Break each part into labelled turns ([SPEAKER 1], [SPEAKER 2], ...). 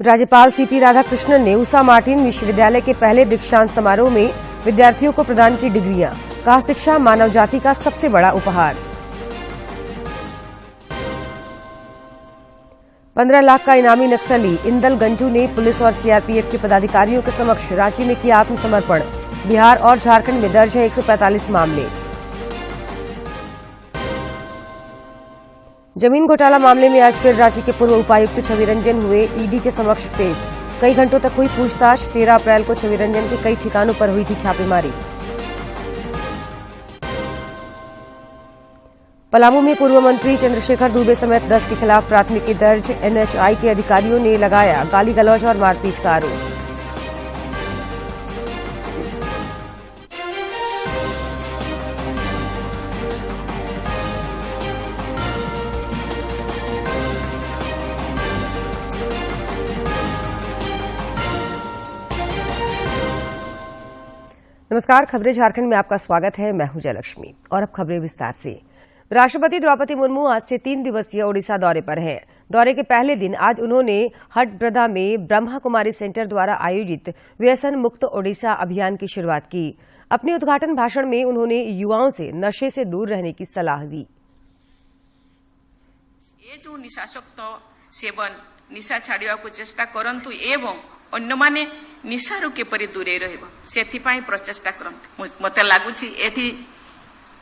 [SPEAKER 1] राज्यपाल सीपी राधाकृष्णन ने ऊषा मार्टिन विश्वविद्यालय के पहले दीक्षांत समारोह में विद्यार्थियों को प्रदान की डिग्रियां। कहा, शिक्षा मानव जाति का सबसे बड़ा उपहार। 15 लाख का इनामी नक्सली इंदल गंजू ने पुलिस और सीआरपीएफ के पदाधिकारियों के समक्ष रांची में किया आत्मसमर्पण। बिहार और झारखंड में दर्ज है 145 मामले। जमीन घोटाला मामले में आज फिर रांची के पूर्व उपायुक्त छवि रंजन हुए ईडी के समक्ष पेश। कई घंटों तक हुई पूछताछ। 13 अप्रैल को छवि रंजन के कई ठिकानों पर हुई थी छापेमारी। पलामू में पूर्व मंत्री चंद्रशेखर दुबे समेत 10 के खिलाफ प्राथमिकी दर्ज। एनएचआई के अधिकारियों ने लगाया गाली गलौज और मारपीट का आरोप। नमस्कार, खबरें झारखंड में आपका स्वागत है। मैं हूं जयलक्ष्मी और अब खबरें विस्तार से। राष्ट्रपति द्रौपदी मुर्मू आज से 3 दिवसीय ओडिशा दौरे पर हैं। दौरे के पहले दिन आज उन्होंने हटब्रदा में ब्रह्मा कुमारी सेंटर द्वारा आयोजित व्यसन मुक्त ओडिशा अभियान की शुरुआत की। अपने उद्घाटन भाषण में उन्होंने युवाओं से नशे से दूर रहने की सलाह दी।
[SPEAKER 2] ये जो निशाशक्त सेवन निशा छाड़िया को चेष्टा करंतु एवं अन्य माने निशारू केपरि दूरे रहिबो सेथिपाई प्रचेष्टा करंतु। मते लागुछि एथि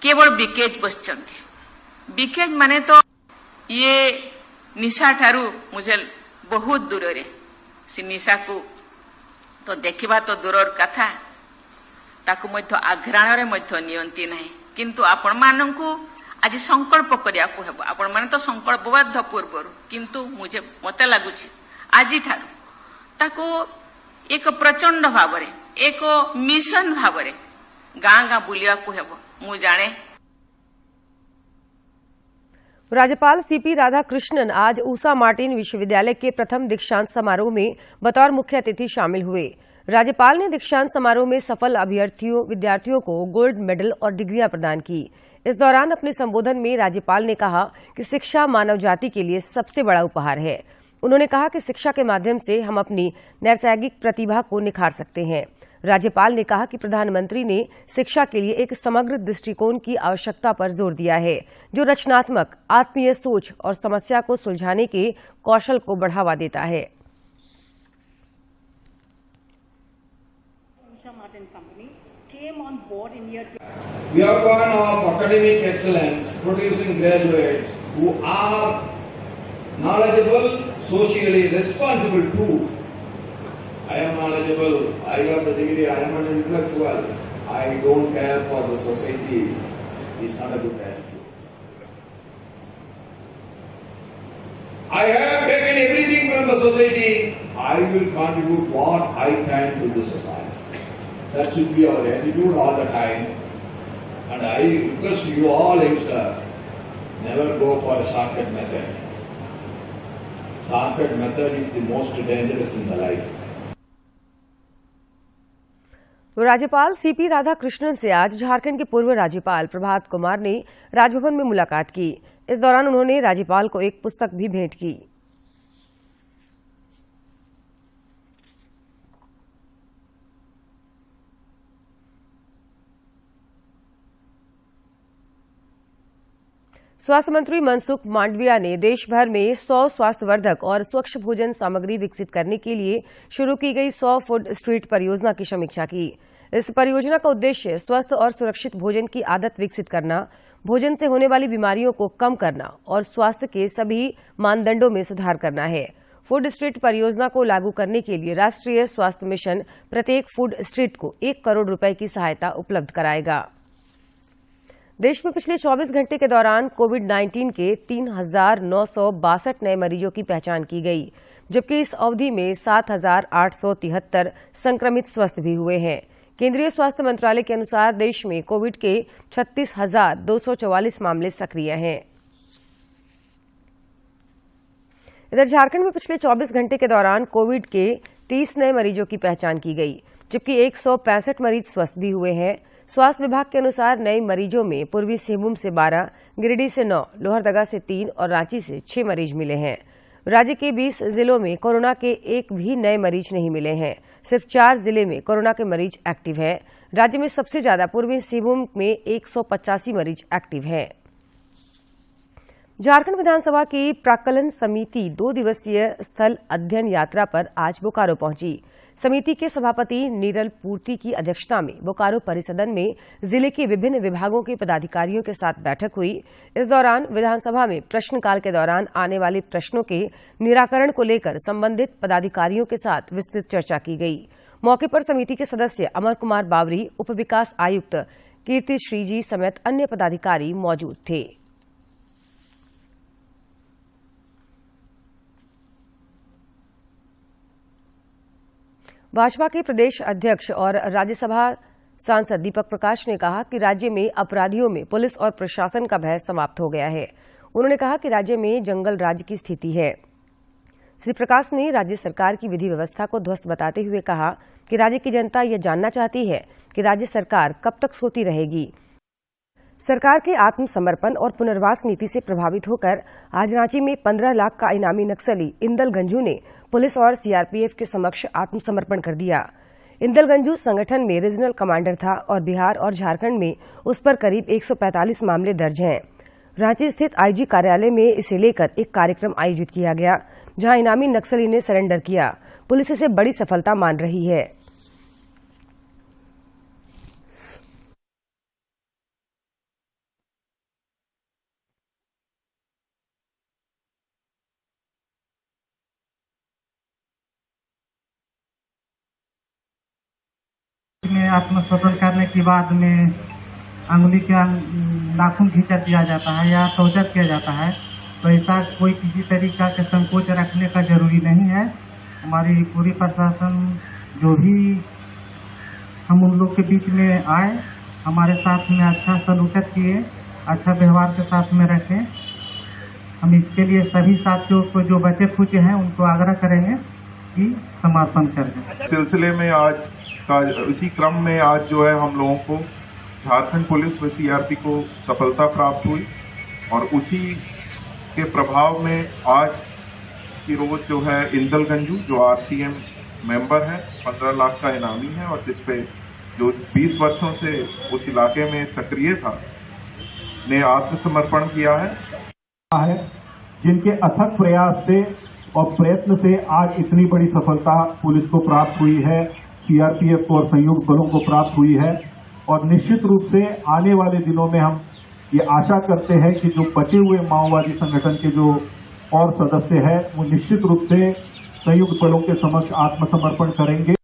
[SPEAKER 2] केवल विकेज बसचंती। विकेज माने तो ये निशा ठारू मुझे बहुत दूर रे से निशा को तो देखिबा तो दूरर कथा ताकू मध्य आघ्राण रे मध्य नियंती नाही। किंतु आपण माननकु आज संकल्प करिया को हेबो। आपण माने तो संकल्पबद्ध पूर्वरु किंतु मुझे मते लागुछि आजि ठारू ताको एक प्रचंड भाव एक मिशन भाव गाँ गाँ बुलिया को हेबो मु जाने।
[SPEAKER 1] राज्यपाल सीपी राधाकृष्णन आज ऊषा मार्टिन विश्वविद्यालय के प्रथम दीक्षांत समारोह में बतौर मुख्य अतिथि शामिल हुए। राज्यपाल ने दीक्षांत समारोह में सफल विद्यार्थियों को गोल्ड मेडल और डिग्रियां प्रदान की। इस दौरान अपने संबोधन में राज्यपाल ने कहा कि शिक्षा मानव जाति के लिए सबसे बड़ा उपहार है। उन्होंने कहा कि शिक्षा के माध्यम से हम अपनी नैसर्गिक प्रतिभा को निखार सकते हैं। राज्यपाल ने कहा कि प्रधानमंत्री ने शिक्षा के लिए एक समग्र दृष्टिकोण की आवश्यकता पर जोर दिया है, जो रचनात्मक, आत्मीय सोच और समस्या को सुलझाने के कौशल को बढ़ावा देता है।
[SPEAKER 3] We are one of academic excellence, producing graduates who are knowledgeable, socially responsible too. I am knowledgeable, I got the degree, I am an intellectual, I don't care for the society. It's not a good attitude. I have taken everything from the society, I will contribute what I can to the society. That should be our attitude all the time. And I request you all youngsters, never go for a shortcut method. Shortcut method is the most dangerous in the life.
[SPEAKER 1] राज्यपाल CP Radhakrishnan से आज झारखंड के पूर्व राज्यपाल प्रभात कुमार ने राजभवन में मुलाकात की। इस दौरान उन्होंने राज्यपाल को एक पुस्तक भी भेंट की। स्वास्थ्य मंत्री मनसुख मांडविया ने देश भर में 100 स्वास्थ्यवर्धक और स्वच्छ भोजन सामग्री विकसित करने के लिए शुरू की गई 100 फूड स्ट्रीट परियोजना की समीक्षा की। इस परियोजना का उद्देश्य स्वस्थ और सुरक्षित भोजन की आदत विकसित करना, भोजन से होने वाली बीमारियों को कम करना और स्वास्थ्य के सभी मानदंडों में सुधार करना है। फूड स्ट्रीट परियोजना को लागू करने के लिए राष्ट्रीय स्वास्थ्य मिशन प्रत्येक फूड स्ट्रीट को 1 करोड़ रुपए की सहायता उपलब्ध कराएगा। देश में पिछले 24 घंटे के दौरान कोविड-19 के 3,962 नए मरीजों की पहचान की गई, जबकि इस अवधि में 7,873 संक्रमित स्वस्थ भी हुए हैं। केंद्रीय स्वास्थ्य मंत्रालय के अनुसार देश में कोविड के 36,244 मामले सक्रिय हैं। इधर झारखंड में पिछले 24 घंटे के दौरान कोविड के 30 नए मरीजों की पहचान की गई, जबकि 165 मरीज स्वस्थ भी हुए हैं। स्वास्थ्य विभाग के अनुसार नए मरीजों में पूर्वी सिंहभूम से 12, गिरिडीह से 9, लोहरदगा से 3 और रांची से 6 मरीज मिले हैं। राज्य के 20 जिलों में कोरोना के एक भी नए मरीज नहीं मिले हैं। सिर्फ 4 जिले में कोरोना के मरीज एक्टिव हैं। राज्य में सबसे ज्यादा पूर्वी सिंहभूम में 185 मरीज एक्टिव हैं। झारखंड विधानसभा की प्राक्कलन समिति 2 दिवसीय स्थल अध्ययन यात्रा पर आज बोकारो पहुंची। समिति के सभापति नीरल पूर्ति की अध्यक्षता में बोकारो परिसदन में जिले के विभिन्न विभागों के पदाधिकारियों के साथ बैठक हुई। इस दौरान विधानसभा में प्रश्नकाल के दौरान आने वाले प्रश्नों के निराकरण को लेकर संबंधित पदाधिकारियों के साथ विस्तृत चर्चा की गई। मौके पर समिति के सदस्य अमर कुमार बावरी, उप विकास आयुक्त कीर्ति श्रीजी समेत अन्य पदाधिकारी मौजूद थे। भाजपा के प्रदेश अध्यक्ष और राज्यसभा सांसद दीपक प्रकाश ने कहा कि राज्य में अपराधियों में पुलिस और प्रशासन का भय समाप्त हो गया है। उन्होंने कहा कि राज्य में जंगल राज की स्थिति है। श्री प्रकाश ने राज्य सरकार की विधि व्यवस्था को ध्वस्त बताते हुए कहा कि राज्य की जनता यह जानना चाहती है कि राज्य सरकार कब तक सोती रहेगी। सरकार के आत्मसमर्पण और पुनर्वास नीति से प्रभावित होकर आज रांची में 15 लाख का इनामी नक्सली इंदल गंजू ने पुलिस और सीआरपीएफ के समक्ष आत्मसमर्पण कर दिया। इंदल गंजू संगठन में रीजनल कमांडर था और बिहार और झारखंड में उस पर करीब 145 मामले दर्ज हैं। रांची स्थित आईजी कार्यालय में इसे लेकर एक कार्यक्रम आयोजित किया गया, जहां इनामी नक्सली ने सरेंडर किया। पुलिस इसे बड़ी सफलता मान रही है।
[SPEAKER 4] में आत्मसमर्पण करने के बाद में अंगुली का नाखून खींचा दिया जाता है या टॉर्चर किया जाता है, तो ऐसा कोई किसी तरीका के संकोच रखने का जरूरी नहीं है। हमारी पूरी प्रशासन जो भी हम उन लोग के बीच में आए, हमारे साथ में अच्छा सलूक किए, अच्छा व्यवहार के साथ में रखें। हम इसके लिए सभी साथियों को जो बचे खुचे हैं उनको आग्रह करेंगे कि समर्पण कर दें।
[SPEAKER 5] सिलसिले में आज का इसी क्रम में आज जो है हम लोगों को झारखंड पुलिस व सीआरपी को सफलता प्राप्त हुई और उसी के प्रभाव में आज की रोज जो है इंदल गंजू जो आरसीएम मेंबर है, 15 लाख का इनामी है और जिसपे जो 20 वर्षों से उस इलाके में सक्रिय था, ने आत्मसमर्पण किया है।
[SPEAKER 6] जिनके अथक प्रयास से और प्रयत्न से आज इतनी बड़ी सफलता पुलिस को प्राप्त हुई है, सीआरपीएफ को और संयुक्त बलों को प्राप्त हुई है। और निश्चित रूप से आने वाले दिनों में हम ये आशा करते हैं कि जो बचे हुए माओवादी संगठन के जो और सदस्य हैं वो निश्चित रूप से संयुक्त बलों के समक्ष आत्मसमर्पण करेंगे।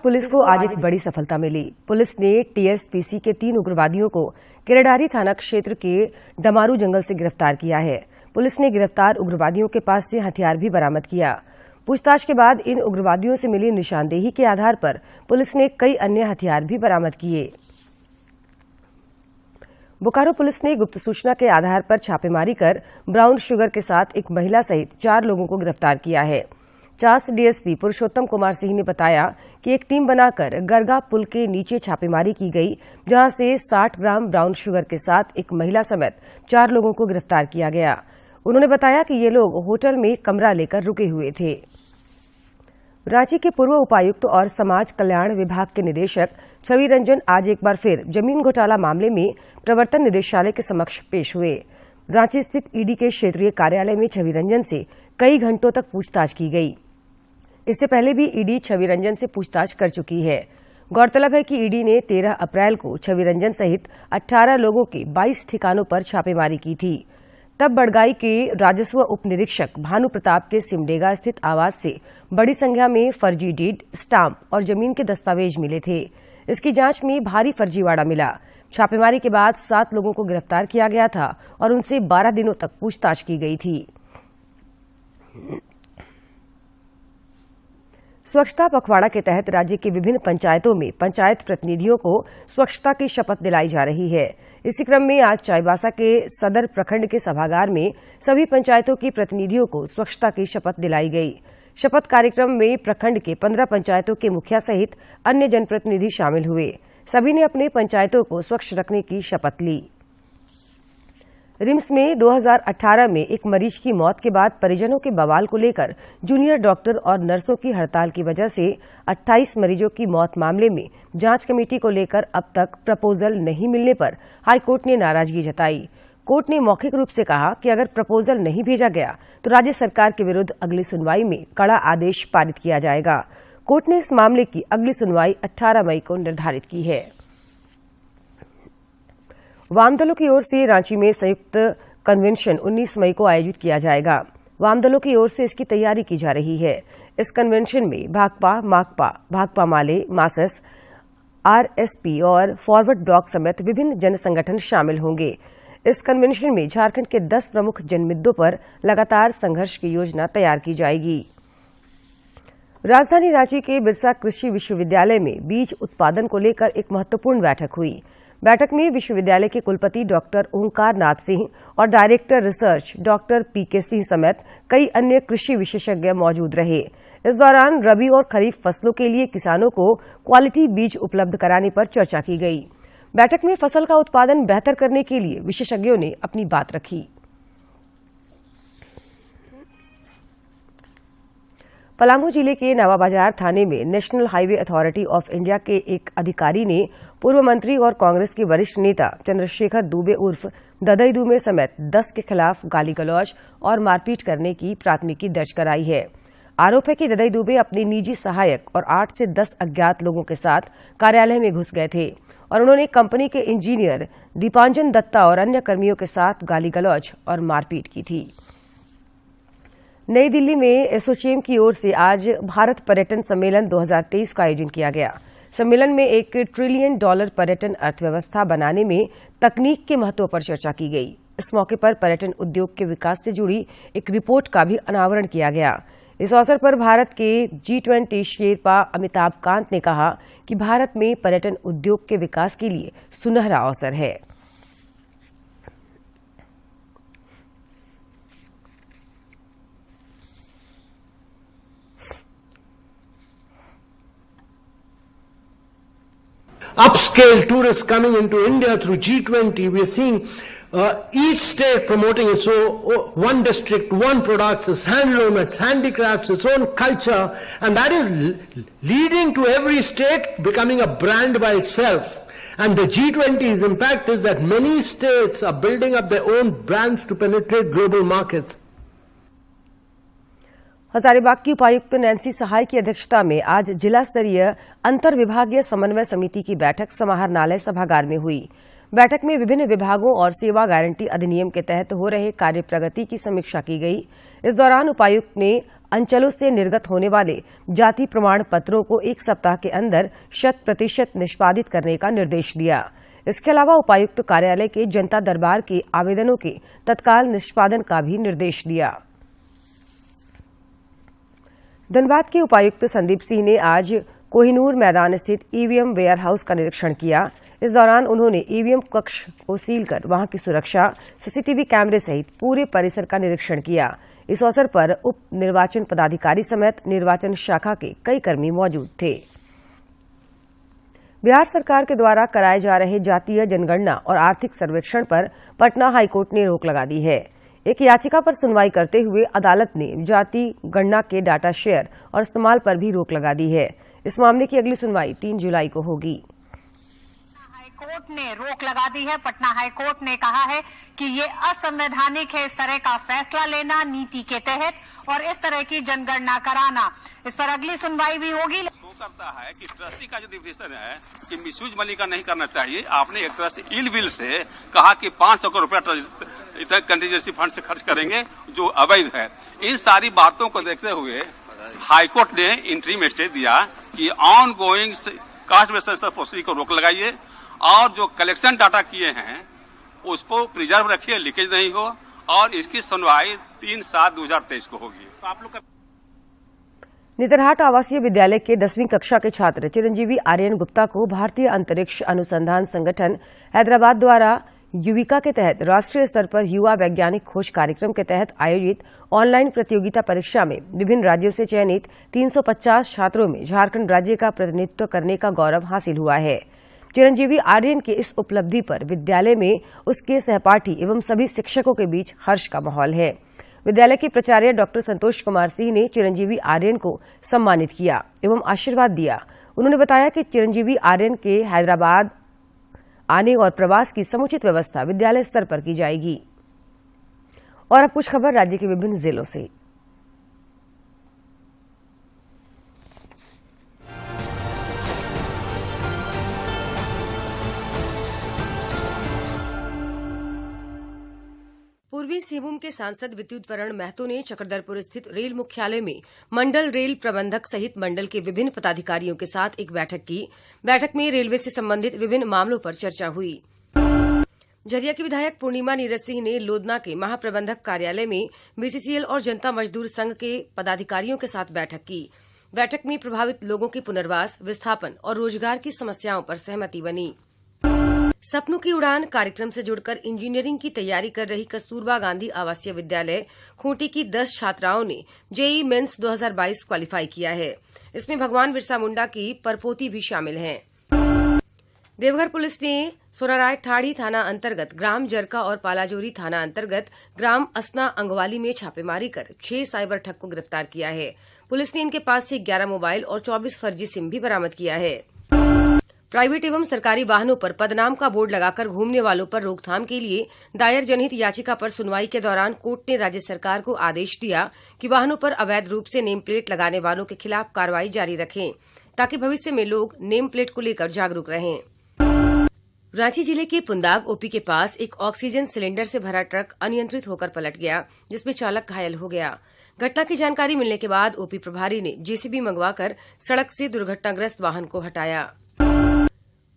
[SPEAKER 1] पुलिस को आज एक बड़ी सफलता मिली। पुलिस ने टीएसपीसी के 3 उग्रवादियों को केरेडारी थाना क्षेत्र के डमारू जंगल से गिरफ्तार किया है। पुलिस ने गिरफ्तार उग्रवादियों के पास से हथियार भी बरामद किया। पूछताछ के बाद इन उग्रवादियों से मिली निशानदेही के आधार पर पुलिस ने कई अन्य हथियार भी बरामद किए। बोकारो पुलिस ने गुप्त सूचना के आधार पर छापेमारी कर ब्राउन शुगर के साथ एक महिला सहित 4 लोगों को गिरफ्तार किया है। चास डीएसपी पुरुषोत्तम कुमार सिंह ने बताया कि एक टीम बनाकर गरगा पुल के नीचे छापेमारी की गई, जहां से 60 ग्राम ब्राउन शुगर के साथ एक महिला समेत 4 लोगों को गिरफ्तार किया गया। उन्होंने बताया कि ये लोग होटल में कमरा लेकर रुके हुए थे। रांची के पूर्व उपायुक्त और समाज कल्याण विभाग के निदेशक छवि रंजन आज एक बार फिर जमीन घोटाला मामले में प्रवर्तन निदेशालय के समक्ष पेश हुए। रांची स्थित ईडी के क्षेत्रीय कार्यालय में छवि रंजन से कई घंटों तक पूछताछ की गई। इससे पहले भी ईडी छवि रंजन से पूछताछ कर चुकी है। गौरतलब है कि ईडी ने 13 अप्रैल को छवि रंजन सहित 18 लोगों के 22 ठिकानों पर छापेमारी की थी। तब बड़गाई के राजस्व उप निरीक्षक भानु प्रताप के सिमडेगा स्थित आवास से बड़ी संख्या में फर्जी डीड, स्टाम्प और जमीन के दस्तावेज मिले थे। इसकी जांच में भारी फर्जीवाड़ा मिला। छापेमारी के बाद 7 लोगों को गिरफ्तार किया गया था और उनसे 12 दिनों तक पूछताछ की गई थी। स्वच्छता पखवाड़ा के तहत राज्य के विभिन्न पंचायतों में पंचायत प्रतिनिधियों को स्वच्छता की शपथ दिलाई जा रही है। इसी क्रम में आज चाईबासा के सदर प्रखंड के सभागार में सभी पंचायतों के प्रतिनिधियों को स्वच्छता की शपथ दिलाई गई। शपथ कार्यक्रम में प्रखंड के 15 पंचायतों के मुखिया सहित अन्य जनप्रतिनिधि शामिल हुए। सभी ने अपने पंचायतों को स्वच्छ रखने की शपथ ली। रिम्स में 2018 में एक मरीज की मौत के बाद परिजनों के बवाल को लेकर जूनियर डॉक्टर और नर्सों की हड़ताल की वजह से 28 मरीजों की मौत मामले में जांच कमेटी को लेकर अब तक प्रपोजल नहीं मिलने पर हाईकोर्ट ने नाराजगी जताई। कोर्ट ने मौखिक रूप से कहा कि अगर प्रपोजल नहीं भेजा गया तो राज्य सरकार के विरुद्ध अगली सुनवाई में कड़ा आदेश पारित किया जाएगा। कोर्ट ने इस मामले की अगली सुनवाई 18 मई को निर्धारित की है। वाम दलों की ओर से रांची में संयुक्त कन्वेंशन 19 मई को आयोजित किया जाएगा। वाम दलों की ओर से इसकी तैयारी की जा रही है। इस कन्वेंशन में भाकपा, माकपा, भाकपा माले, मासस, आरएसपी और फॉरवर्ड ब्लॉक समेत विभिन्न जन संगठन शामिल होंगे। इस कन्वेंशन में झारखंड के 10 प्रमुख जनमुद्दों पर लगातार संघर्ष की योजना तैयार की जाएगी। राजधानी रांची के बिरसा कृषि विश्वविद्यालय में बीज उत्पादन को लेकर एक महत्वपूर्ण बैठक हुई। बैठक में विश्वविद्यालय के कुलपति डॉक्टर ओंकार नाथ सिंह और डायरेक्टर रिसर्च डॉक्टर पीके सिंह समेत कई अन्य कृषि विशेषज्ञ मौजूद रहे। इस दौरान रबी और खरीफ फसलों के लिए किसानों को क्वालिटी बीज उपलब्ध कराने पर चर्चा की गई। बैठक में फसल का उत्पादन बेहतर करने के लिए विशेषज्ञों ने अपनी बात रखी। पलामू जिले के नवाबाजार थाने में national highway authority of India के एक अधिकारी ने पूर्व मंत्री और कांग्रेस के वरिष्ठ नेता चंद्रशेखर दुबे उर्फ ददई दुबे समेत 10 के खिलाफ गाली गलौज और मारपीट करने की प्राथमिकी दर्ज कराई है। आरोप है कि ददई दुबे अपने निजी सहायक और 8 से 10 अज्ञात लोगों के साथ कार्यालय में घुस गए थे और उन्होंने कंपनी के इंजीनियर दीपांजन दत्ता और अन्य कर्मियों के साथ गाली गलौज और मारपीट की थी। नई दिल्ली में एसोचैम की ओर से आज भारत पर्यटन सम्मेलन 2023 का आयोजन किया गया। सम्मेलन में $1 ट्रिलियन पर्यटन अर्थव्यवस्था बनाने में तकनीक के महत्व पर चर्चा की गई। इस मौके पर पर्यटन उद्योग के विकास से जुड़ी एक रिपोर्ट का भी अनावरण किया गया। इस अवसर पर भारत के G20 शेरपा अमिताभ कांत ने कहा कि भारत में पर्यटन उद्योग के विकास के लिए सुनहरा अवसर है।
[SPEAKER 7] Upscale tourists coming into India through G20, we are seeing each state promoting its own, one district, one products, its handloom, its handicrafts, its own culture, and that is leading to every state becoming a brand by itself. And the G20's impact is that many states are building up their own brands to penetrate global markets.
[SPEAKER 1] Hazaribagh की उपायुक्त Nancy सहाय की अध्यक्षता में आज जिला स्तरीय अंतर विभागीय समन्वय समिति की बैठक समाहरणालय सभागार में हुई। बैठक में विभिन्न विभागों और सेवा गारंटी अधिनियम के तहत हो रहे कार्य प्रगति की समीक्षा की गई। इस दौरान उपायुक्त ने अंचलों से निर्गत होने वाले जाति प्रमाण पत्रों को 1 सप्ताह के अंदर 100% निष्पादित करने का निर्देश दिया। इसके अलावा उपायुक्त कार्यालय के जनता दरबार के आवेदनों के तत्काल निष्पादन का भी निर्देश दिया। धनबाद के उपायुक्त संदीप सिंह ने आज कोहिनूर मैदान स्थित ईवीएम वेयर हाउस का निरीक्षण किया। इस दौरान उन्होंने ईवीएम कक्ष को सील कर वहां की सुरक्षा, सीसीटीवी कैमरे सहित पूरे परिसर का निरीक्षण किया। इस अवसर पर उप निर्वाचन पदाधिकारी समेत निर्वाचन शाखा के कई कर्मी मौजूद थे। बिहार सरकार के द्वारा कराए जा रहे जातीय जनगणना और आर्थिक सर्वेक्षण पर पटना हाईकोर्ट ने रोक लगा दी है। एक याचिका पर सुनवाई करते हुए अदालत ने जाति गणना के डाटा शेयर और इस्तेमाल पर भी रोक लगा दी है। इस मामले की अगली सुनवाई 3 जुलाई को होगी।
[SPEAKER 8] हाईकोर्ट ने रोक लगा दी है। पटना हाईकोर्ट ने कहा है कि ये असंवैधानिक है इस तरह का फैसला लेना नीति के तहत और इस तरह की जनगणना कराना। इस पर अगली सुनवाई भी होगी।
[SPEAKER 9] करता है कि ट्रस्टी का जो डिसीजन है कि मिसयूज मनी का नहीं करना चाहिए। आपने एक तरह से इल विल से कहा कि 500 करोड़ रुपया कंटीजेंसी फंड से खर्च करेंगे जो अवैध है। इन सारी बातों को देखते हुए हाईकोर्ट ने इंटरिम स्टे दिया कि on going caste basis proceeding को रोक लगाइए और जो कलेक्शन डाटा किए हैं उसको प्रिजर्व रखिए, लीकेज नहीं हो और इसकी सुनवाई 3/7/2023 को होगी। तो आप लोग
[SPEAKER 1] नेतरहाट आवासीय विद्यालय के 10वीं कक्षा के छात्र चिरंजीवी आर्यन गुप्ता को भारतीय अंतरिक्ष अनुसंधान संगठन हैदराबाद द्वारा युविका के तहत राष्ट्रीय स्तर पर युवा वैज्ञानिक खोज कार्यक्रम के तहत आयोजित ऑनलाइन प्रतियोगिता परीक्षा में विभिन्न राज्यों से चयनित 350 छात्रों में झारखंड राज्य का प्रतिनिधित्व करने का गौरव हासिल हुआ है। चिरंजीवी आर्यन के इस उपलब्धि पर विद्यालय में उसके सहपाठी एवं सभी शिक्षकों के बीच हर्ष का माहौल है। विद्यालय के प्राचार्य डॉक्टर संतोष कुमार सिंह ने चिरंजीवी आर्यन को सम्मानित किया एवं आशीर्वाद दिया। उन्होंने बताया कि चिरंजीवी आर्यन के हैदराबाद आने और प्रवास की समुचित व्यवस्था विद्यालय स्तर पर की जाएगी। और अब कुछ खबर राज्य के विभिन्न जिलों से। पूर्वी सिंहभूम के सांसद विद्युत वरण महतो ने चक्रधरपुर स्थित रेल मुख्यालय में मंडल रेल प्रबंधक सहित मंडल के विभिन्न पदाधिकारियों के साथ एक बैठक की। बैठक में रेलवे से संबंधित विभिन्न मामलों पर चर्चा हुई। झरिया की विधायक पूर्णिमा नीरज सिंह ने लोधना के महाप्रबंधक कार्यालय में बीसीसीएल और जनता मजदूर संघ के पदाधिकारियों के साथ बैठक की। बैठक में प्रभावित लोगों के पुनर्वास, विस्थापन और रोजगार की समस्याओं पर सहमति बनी। सपनों की उड़ान कार्यक्रम से जुड़कर इंजीनियरिंग की तैयारी कर रही कस्तूरबा गांधी आवासीय विद्यालय खूंटी की 10 छात्राओं ने जेईई मेंस 2022 क्वालिफाई किया है। इसमें भगवान बिरसा मुंडा की परपोती भी शामिल हैं। देवघर पुलिस ने सोनाराय ठाड़ी थाना अंतर्गत ग्राम जरका और पालाजोरी थाना अंतर्गत ग्राम असना अंगवाली में छापेमारी कर 6 साइबर ठग को गिरफ्तार किया है। पुलिस ने इनके पास से 11 मोबाइल और 24 फर्जी सिम भी बरामद किया है। प्राइवेट एवं सरकारी वाहनों पर पदनाम का बोर्ड लगाकर घूमने वालों पर रोकथाम के लिए दायर जनहित याचिका पर सुनवाई के दौरान कोर्ट ने राज्य सरकार को आदेश दिया कि वाहनों पर अवैध रूप से नेम प्लेट लगाने वालों के खिलाफ कार्रवाई जारी रखें, ताकि भविष्य में लोग नेम प्लेट को लेकर जागरूक रहें। रांची जिले के पुंदाग ओपी के पास एक ऑक्सीजन सिलेंडर से भरा ट्रक अनियंत्रित होकर पलट गया, जिसमें चालक घायल हो गया। घटना की जानकारी मिलने के बाद ओपी प्रभारी ने जेसीबी मंगवाकर सड़क से दुर्घटनाग्रस्त वाहन को हटाया।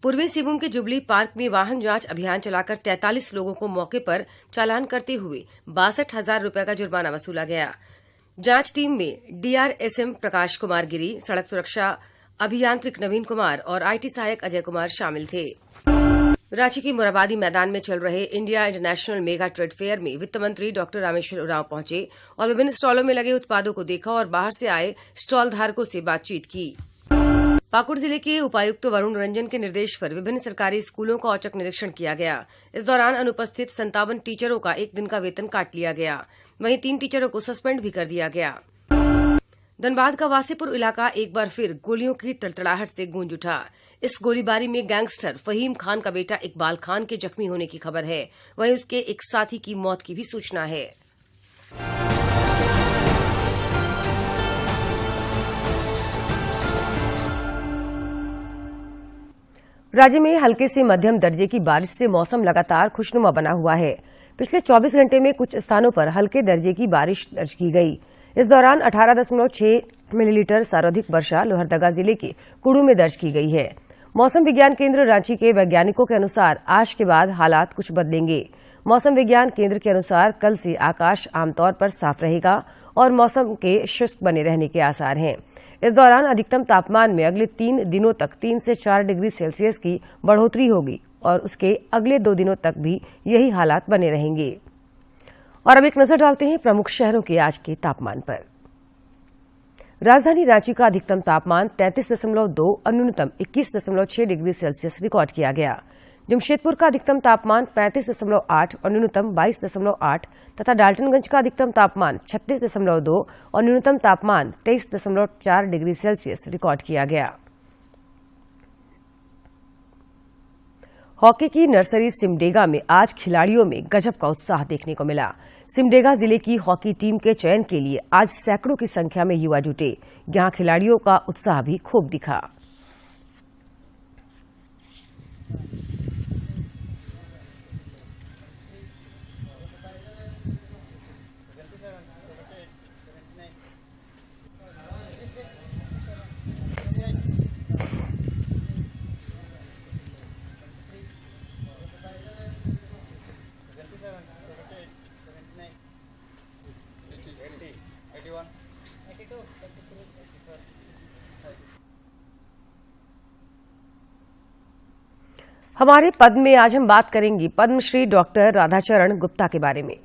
[SPEAKER 1] पूर्वी सिंहभूम के जुबली पार्क में वाहन जांच अभियान चलाकर 43 लोगों को मौके पर चालान करते हुए 62,000 रुपये का जुर्माना वसूला गया। जांच टीम में डीआरएसएम प्रकाश कुमार गिरी, सड़क सुरक्षा अभियांत्रिक नवीन कुमार और आईटी सहायक अजय कुमार शामिल थे। रांची के मोराबादी मैदान में चल रहे India international mega trade fair में वित्त मंत्री डॉक्टर रामेश्वर उरांव पहुंचे और विभिन्न स्टॉलों में लगे उत्पादों को देखा और बाहर से आए स्टॉल धारकों से बातचीत की। पाकुड़ जिले के उपायुक्त वरुण रंजन के निर्देश पर विभिन्न सरकारी स्कूलों का औचक निरीक्षण किया गया। इस दौरान अनुपस्थित 57 टीचरों का 1 दिन का वेतन काट लिया गया। वहीं 3 टीचरों को सस्पेंड भी कर दिया गया। धनबाद का वासीपुर इलाका एक बार फिर गोलियों की तड़तड़ाहट से गूंज उठा। इस गोलीबारी में गैंगस्टर फहीम खान का बेटा इकबाल खान के जख्मी होने की खबर है। वहीं उसके एक साथी की मौत की भी सूचना है। राज्य में हल्के से मध्यम दर्जे की बारिश से मौसम लगातार खुशनुमा बना हुआ है। पिछले 24 घंटे में कुछ स्थानों पर हल्के दर्जे की बारिश दर्ज की गई। इस दौरान 18.6 मिलीलीटर सर्वाधिक वर्षा लोहरदगा जिले के कुड़ू में दर्ज की गई है। मौसम विज्ञान केंद्र रांची के वैज्ञानिकों के अनुसार आज के बाद हालात कुछ बदलेंगे। मौसम विज्ञान केंद्र के अनुसार कल से आकाश आमतौर पर साफ रहेगा और मौसम के शुष्क बने रहने के आसार हैं। इस दौरान अधिकतम तापमान में अगले 3 दिनों तक 3 से 4 डिग्री सेल्सियस की बढ़ोतरी होगी और उसके अगले 2 दिनों तक भी यही हालात बने रहेंगे। और अब एक नजर डालते हैं प्रमुख शहरों के आज के तापमान पर। राजधानी रांची का अधिकतम तापमान 33.2 और न्यूनतम 21.6 डिग्री सेल्सियस रिकॉर्ड किया गया। जमशेदपुर का अधिकतम तापमान 35.8 और न्यूनतम 22.8 तथा डाल्टनगंज का अधिकतम तापमान 36.2 और न्यूनतम तापमान 23.4 डिग्री सेल्सियस रिकॉर्ड किया गया। हॉकी की नर्सरी सिमडेगा में आज खिलाड़ियों में गजब का उत्साह देखने को मिला। सिमडेगा जिले की हॉकी टीम के चयन के लिए आज सैकड़ों की संख्या में युवा जुटे। यहां खिलाड़ियों का उत्साह भी खूब दिखा। हमारे पद्म में आज हम बात करेंगे पद्मश्री डॉक्टर राधाचरण गुप्ता के बारे में।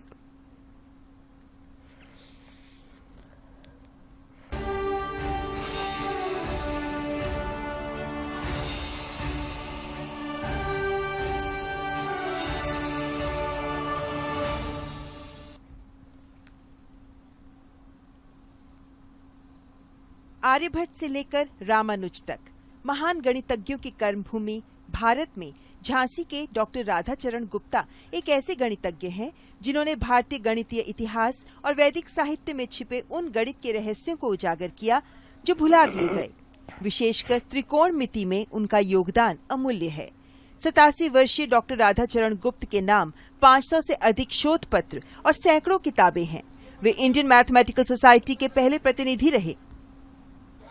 [SPEAKER 10] आर्यभट्ट से लेकर रामानुज तक महान गणितज्ञों की कर्मभूमि भारत में झांसी के डॉक्टर राधाचरण गुप्ता एक ऐसे गणितज्ञ हैं जिन्होंने भारतीय गणितीय इतिहास और वैदिक साहित्य में छिपे उन गणित के रहस्यों को उजागर किया जो भुला दिए गए। विशेषकर त्रिकोणमिति में उनका योगदान अमूल्य है। 87 वर्षीय डॉक्टर राधाचरण गुप्त के नाम 500 से अधिक शोध पत्र और सैकड़ों किताबें हैं। वे इंडियन मैथमेटिकल सोसाइटी के पहले प्रतिनिधि रहे।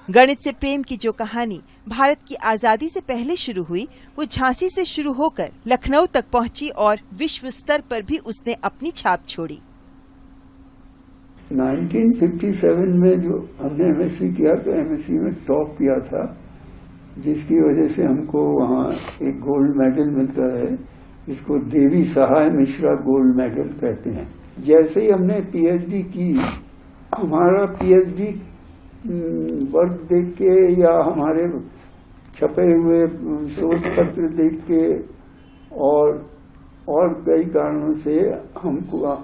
[SPEAKER 10] गणित से प्रेम की जो कहानी भारत की आजादी से पहले शुरू हुई, वो झांसी से शुरू होकर लखनऊ तक पहुंची और विश्व स्तर पर भी उसने अपनी छाप छोड़ी।
[SPEAKER 11] 1957 में जो हमने एमएससी किया तो एमएससी में टॉप किया था, जिसकी वजह से हमको वहाँ एक गोल्ड मेडल मिलता है, इसको देवी सहाय मिश्रा गोल्ड मेडल कहते हैं। जैसे ही हमने पीएचडी की, हमारा पीएचडी वर्क देख के या हमारे छपे हुए शोध पत्र देख के और कई कारणों से हमको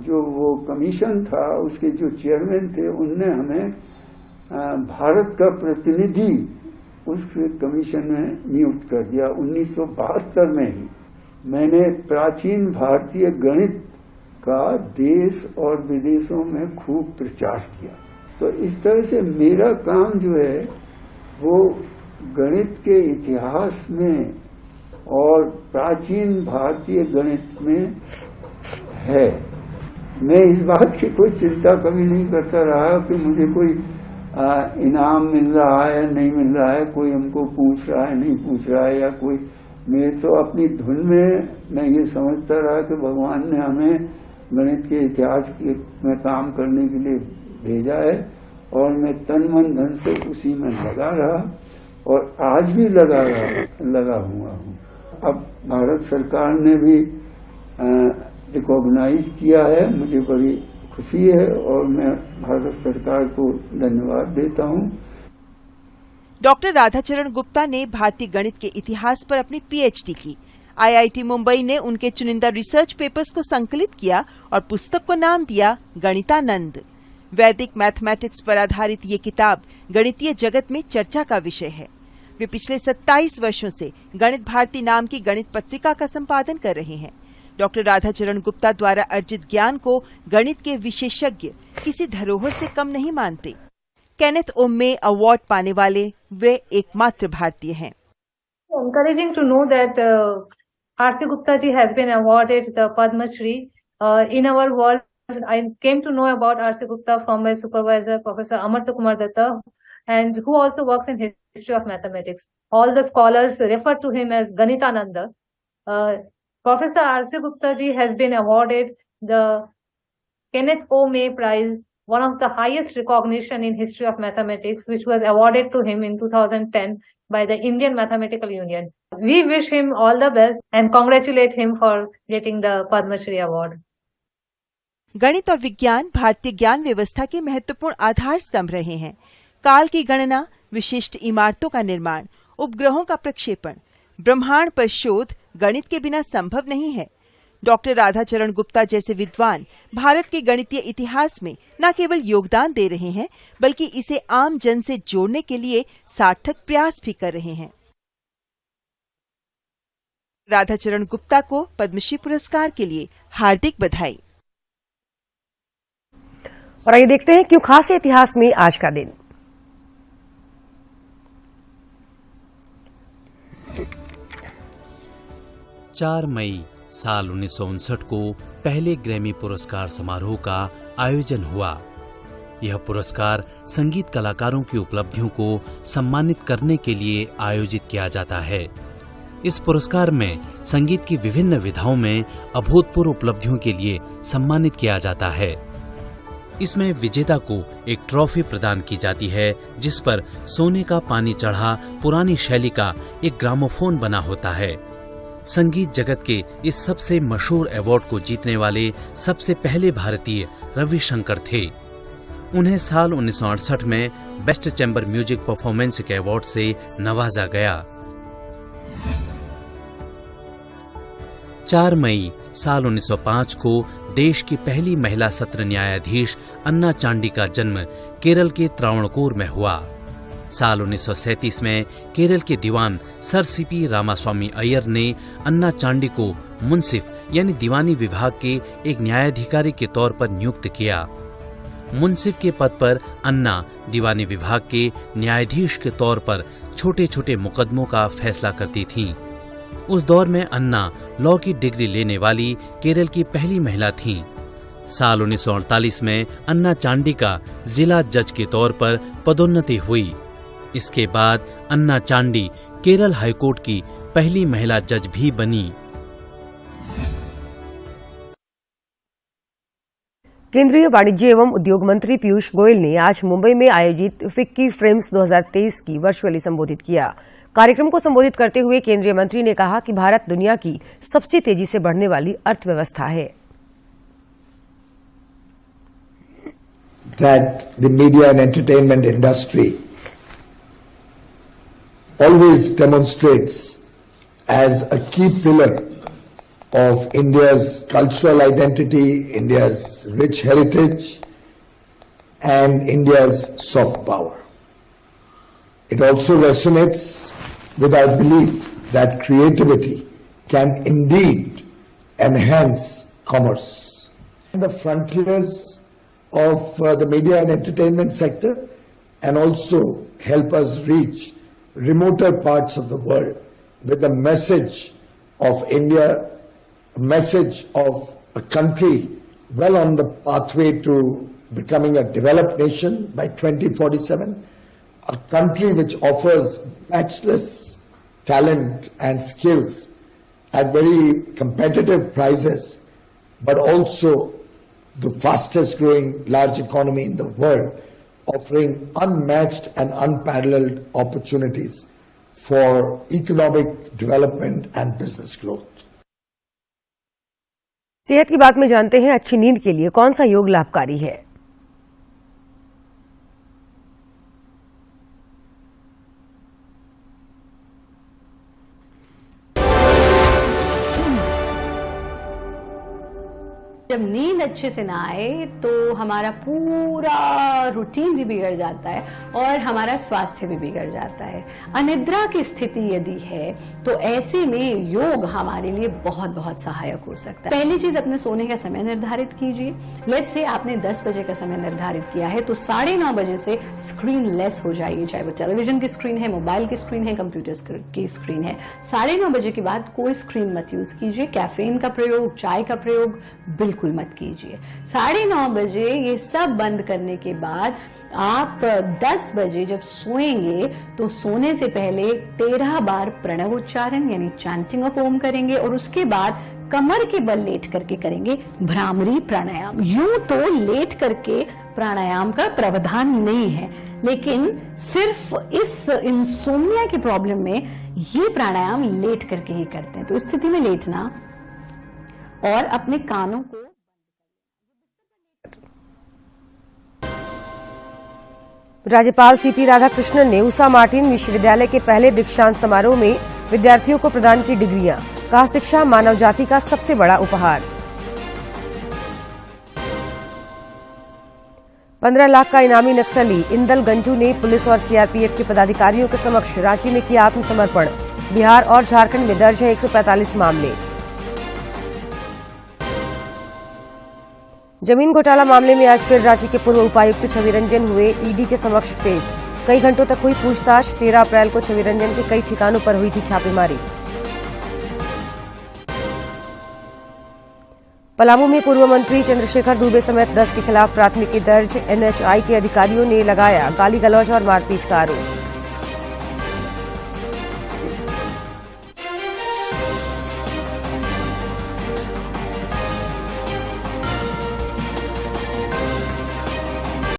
[SPEAKER 11] जो वो कमीशन था उसके जो चेयरमैन थे उनने हमें भारत का प्रतिनिधि उस कमीशन में नियुक्त कर दिया। 1972 में ही मैंने प्राचीन भारतीय गणित का देश और विदेशों में खूब प्रचार किया। तो इस तरह से मेरा काम जो है वो गणित के इतिहास में और प्राचीन भारतीय गणित में है। मैं इस बात की कोई चिंता कभी नहीं करता रहा कि मुझे कोई इनाम मिल रहा है नहीं मिल रहा है, कोई हमको पूछ रहा है नहीं पूछ रहा है, या कोई मैं तो अपनी धुन में मैं ये समझता रहा कि भगवान ने हमें गणित के इतिहास में काम करने के लिए भेजा है और मैं तन मन धन से उसी में लगा रहा और आज भी लगा हुआ हूँ। अब भारत सरकार ने भी रिकॉग्नाइज किया है, मुझे बड़ी खुशी है और मैं भारत सरकार को धन्यवाद देता हूँ।
[SPEAKER 10] डॉक्टर राधाचरण गुप्ता ने भारतीय गणित के इतिहास पर अपनी पीएचडी की। आईआईटी मुंबई ने उनके चुनिंदा रिसर्च पेपर्स को संकलित किया और पुस्तक को नाम दिया गणितानंद। वैदिक मैथमेटिक्स पर आधारित ये किताब गणितीय जगत में चर्चा का विषय है। वे पिछले 27 वर्षों से गणित भारती नाम की गणित पत्रिका का संपादन कर रहे हैं। डॉक्टर राधाचरण गुप्ता द्वारा अर्जित ज्ञान को गणित के विशेषज्ञ किसी धरोहर से कम नहीं मानते। केनेथ ओ मे अवार्ड पाने वाले वे एकमात्र भारतीय हैं।
[SPEAKER 12] Encouraging to know that R.C. Gupta ji has been awarded the Padma Shri in our world. I came to know about R.C. Gupta from my supervisor, Professor Amartya Kumar Datta, and who also works in history of mathematics. All the scholars refer to him as Ganitananda. Professor R.C. Gupta ji has been awarded the Kenneth O. May Prize, one of the highest recognition in history of mathematics, which was awarded to him in 2010 by the Indian Mathematical Union. We wish him all the best and congratulate him for getting the Padma Shri Award.
[SPEAKER 10] गणित और विज्ञान भारतीय ज्ञान व्यवस्था के महत्वपूर्ण आधार स्तंभ रहे हैं। काल की गणना, विशिष्ट इमारतों का निर्माण, उपग्रहों का प्रक्षेपण, ब्रह्मांड पर शोध गणित के बिना संभव नहीं है। डॉक्टर राधाचरण गुप्ता जैसे विद्वान भारत के गणितीय इतिहास में न केवल योगदान दे रहे हैं, बल्कि इसे आम जन से जोड़ने के लिए सार्थक प्रयास भी कर रहे हैं। राधाचरण गुप्ता को पद्मश्री पुरस्कार के लिए हार्दिक बधाई।
[SPEAKER 1] और आइए देखते हैं क्यों खास है इतिहास में आज का दिन।
[SPEAKER 13] 4 मई साल 1959 को पहले ग्रैमी पुरस्कार समारोह का आयोजन हुआ। यह पुरस्कार संगीत कलाकारों की उपलब्धियों को सम्मानित करने के लिए आयोजित किया जाता है। इस पुरस्कार में संगीत की विभिन्न विधाओं में अभूतपूर्व उपलब्धियों के लिए सम्मानित किया जाता है। इसमें विजेता को एक ट्रॉफी प्रदान की जाती है, जिस पर सोने का पानी चढ़ा पुरानी शैली का एक ग्रामोफोन बना होता है। संगीत जगत के इस सबसे मशहूर अवार्ड को जीतने वाले सबसे पहले भारतीय रविशंकर थे। उन्हें साल 1968 में बेस्ट चैम्बर म्यूजिक परफॉर्मेंस के अवार्ड से नवाजा गया। 4 मई साल 1905 को देश की पहली महिला सत्र न्यायाधीश अन्ना चांडी का जन्म केरल के त्रावणकोर में हुआ। साल 1937 में केरल के दीवान सर सीपी रामास्वामी अय्यर ने अन्ना चांडी को मुंसिफ यानी दीवानी विभाग के एक न्यायाधिकारी के तौर पर नियुक्त किया। मुंसिफ के पद पर अन्ना दीवानी विभाग के न्यायाधीश के तौर पर छोटे छोटे मुकदमों का फैसला करती थीं। उस दौर में अन्ना लॉ की डिग्री लेने वाली केरल की पहली महिला थीं। साल 1948 में अन्ना चांडी का जिला जज के तौर पर पदोन्नति हुई। इसके बाद अन्ना चांडी केरल हाईकोर्ट की पहली महिला जज भी बनी।
[SPEAKER 1] केंद्रीय वाणिज्य एवं उद्योग मंत्री पीयूष गोयल ने आज मुंबई में आयोजित फिक्की फ्रेम्स 2023 की वर्चुअली संबोधित किया। कार्यक्रम को संबोधित करते हुए केंद्रीय मंत्री ने कहा कि भारत दुनिया की सबसे तेजी से बढ़ने वाली अर्थव्यवस्था है।
[SPEAKER 14] That the media and entertainment industry always demonstrates as a key pillar of India's cultural identity, India's rich heritage, and India's soft power. It also resonates with our belief that creativity can indeed enhance commerce. The frontiers of the media and entertainment sector and also help us reach remoter parts of the world with the message of India, a message of a country well on the pathway to becoming a developed nation by 2047, a country which offers matchless talent and skills at very competitive prices, but also the fastest growing large economy in the world, offering unmatched and unparalleled opportunities for economic development and business growth.
[SPEAKER 1] सेहत की बात में जानते हैं अच्छी नींद के लिए कौन सा योग लाभकारी है।
[SPEAKER 15] जब नींद अच्छे से ना आए तो हमारा पूरा रूटीन भी बिगड़ जाता है और हमारा स्वास्थ्य भी बिगड़ जाता है। अनिद्रा की स्थिति यदि है तो ऐसे में योग हमारे लिए बहुत बहुत सहायक हो सकता है। पहली चीज, अपने सोने का समय निर्धारित कीजिए। लेट्स से आपने 10 बजे का समय निर्धारित किया है तो 9:30 बजे से स्क्रीन लेस हो जाइए, चाहे वो टेलीविजन की स्क्रीन है, मोबाइल की स्क्रीन है, कंप्यूटर की स्क्रीन है। 9:30 बजे के बाद कोई स्क्रीन मत यूज कीजिए। कैफीन का प्रयोग, चाय का प्रयोग बिल्कुल मत कीजिए। 9:30 बजे ये सब बंद करने के बाद आप 10 बजे जब सोएंगे तो सोने से पहले 13 बार प्रणव उच्चारण यानी चैंटिंग ऑफ ओम करेंगे और उसके बाद कमर के बल लेट करके करेंगे भ्रामरी प्राणायाम। यूं तो लेट करके प्राणायाम का प्रावधान नहीं है, लेकिन सिर्फ इस इंसोम्निया की प्रॉब्लम में ये प्राणायाम लेट करके ही करते हैं। तो इस स्थिति में लेटना और अपने कानों को
[SPEAKER 1] राज्यपाल सीपी राधाकृष्णन ने उषा मार्टिन विश्वविद्यालय के पहले दीक्षांत समारोह में विद्यार्थियों को प्रदान की डिग्रियां। कहा, शिक्षा मानव जाति का सबसे बड़ा उपहार। 15 लाख का इनामी नक्सली इंदल गंजू ने पुलिस और सीआरपीएफ के पदाधिकारियों के समक्ष रांची में किया आत्मसमर्पण। बिहार और झारखंड में दर्ज है 145 मामले। जमीन घोटाला मामले में आज फिर रांची के पूर्व उपायुक्त छवि रंजन हुए ईडी के समक्ष पेश। कई घंटों तक हुई पूछताछ। 13 अप्रैल को छवि रंजन के कई ठिकानों पर हुई थी छापेमारी। पलामू में पूर्व मंत्री चंद्रशेखर दुबे समेत 10 के खिलाफ प्राथमिकी दर्ज। एनएचआई के अधिकारियों ने लगाया गाली गलौज और मारपीट का आरोप।